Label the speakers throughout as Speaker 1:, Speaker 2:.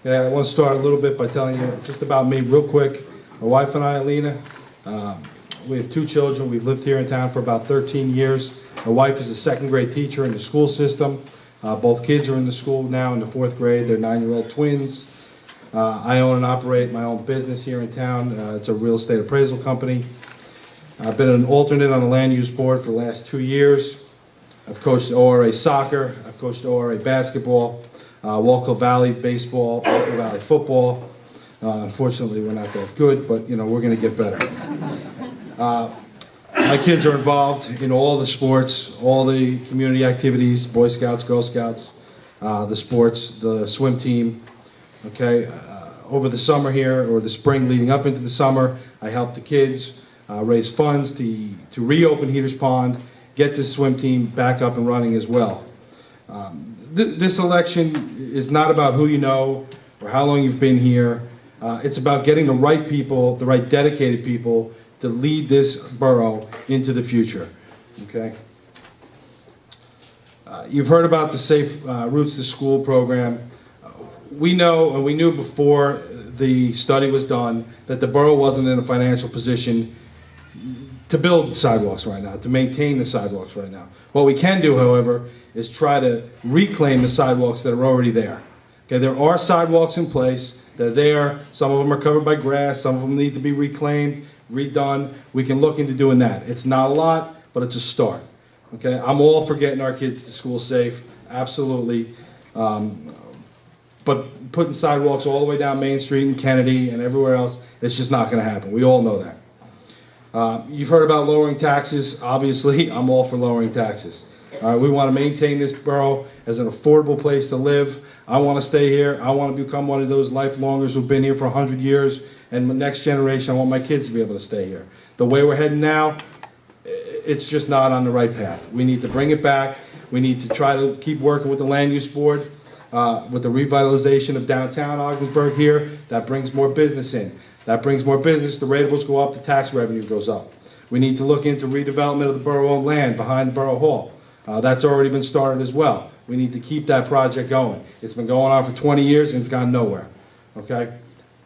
Speaker 1: Okay, I want to start a little bit by telling you just about me real quick. My wife and I, Alina, we have 2 children. We've lived here in town for about 13 years. My wife is a second grade teacher in the school system. Both kids are in the school now in the 4th grade. They're 9-year-old twins. I own and operate my own business here in town. It's a real estate appraisal company. I've been an alternate on the land use board for the last 2 years. I've coached ORA soccer. I've coached ORA basketball, Walker Valley baseball, Walker Valley football. Unfortunately, we're not that good, but you know, we're going to get better. My kids are involved in all the sports, all the community activities, Boy Scouts, Girl Scouts, the sports, the swim team. Okay, over the summer here, or the spring leading up into the summer, I help the kids raise funds to reopen Heaters Pond, get this swim team back up and running as well. This election is not about who you know or how long you've been here. It's about getting the right people, the right dedicated people, to lead this borough into the future. Okay. You've heard about the Safe Routes to School program. We know, and we knew before the study was done, that the borough wasn't in a financial position to build sidewalks right now, to maintain the sidewalks right now. What we can do, however, is try to reclaim the sidewalks that are already there. Okay, there are sidewalks in place. They're there. Some of them are covered by grass. Some of them need to be reclaimed, redone. We can look into doing that. It's not a lot, but it's a start. Okay, I'm all for getting our kids to school safe, absolutely. But putting sidewalks all the way down Main Street and Kennedy and everywhere else, it's just not going to happen. We all know that. You've heard about lowering taxes. Obviously, I'm all for lowering taxes. We want to maintain this borough as an affordable place to live. I want to stay here. I want to become one of those lifelongers who've been here for 100 years. And the next generation, I want my kids to be able to stay here. The way we're heading now, it's just not on the right path. We need to bring it back. We need to try to keep working with the land use board. With the revitalization of downtown Ogdensburg here, that brings more business in. That brings more business, the ratables go up, the tax revenue goes up. We need to look into redevelopment of the borough-owned land behind Borough Hall. That's already been started as well. We need to keep that project going. It's been going on for 20 years and it's gone nowhere. Okay?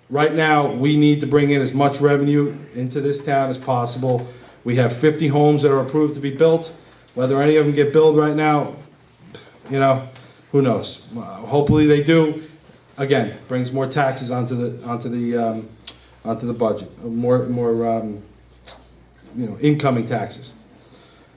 Speaker 1: Right now, we need to bring in as much revenue into this town as possible. We have 50 homes that are approved to be built. Whether any of them get built right now, you know, who knows? Hopefully they do. Again, brings more taxes onto the budget, more incoming taxes.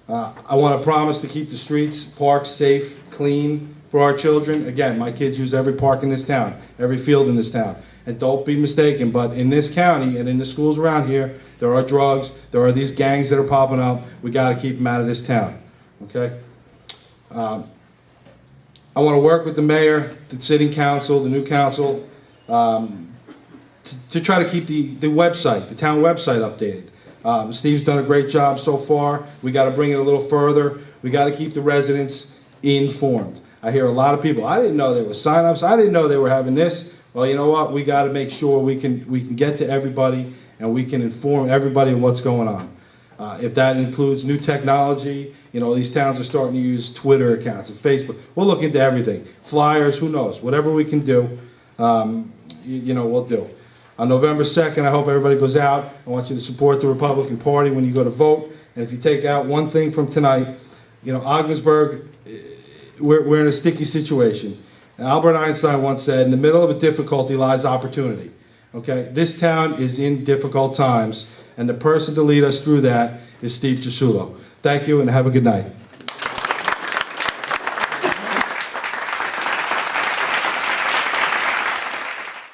Speaker 1: I want to promise to keep the streets, parks safe, clean for our children. Again, my kids use every park in this town, every field in this town. And don't be mistaken, but in this county and in the schools around here, there are drugs, there are these gangs that are popping up. We got to keep them out of this town. Okay. I want to work with the mayor, the sitting council, the new council, to try to keep the website, the town website updated. Steve's done a great job so far. We got to bring it a little further. We got to keep the residents informed. I hear a lot of people, I didn't know there were sign-ups. I didn't know they were having this. Well, you know what? We got to make sure we can get to everybody and we can inform everybody of what's going on. If that includes new technology, you know, these towns are starting to use Twitter accounts and Facebook. We'll look into everything. Flyers, who knows? Whatever we can do, we'll do. On November 2nd, I hope everybody goes out. I want you to support the Republican Party when you go to vote. And if you take out one thing from tonight, you know, Ogdensburg, we're in a sticky situation. And Albert Einstein once said, in the middle of a difficulty lies opportunity. Okay, this town is in difficult times, and the person to lead us through that is Steve Ciasullo. Thank you, and have a good night.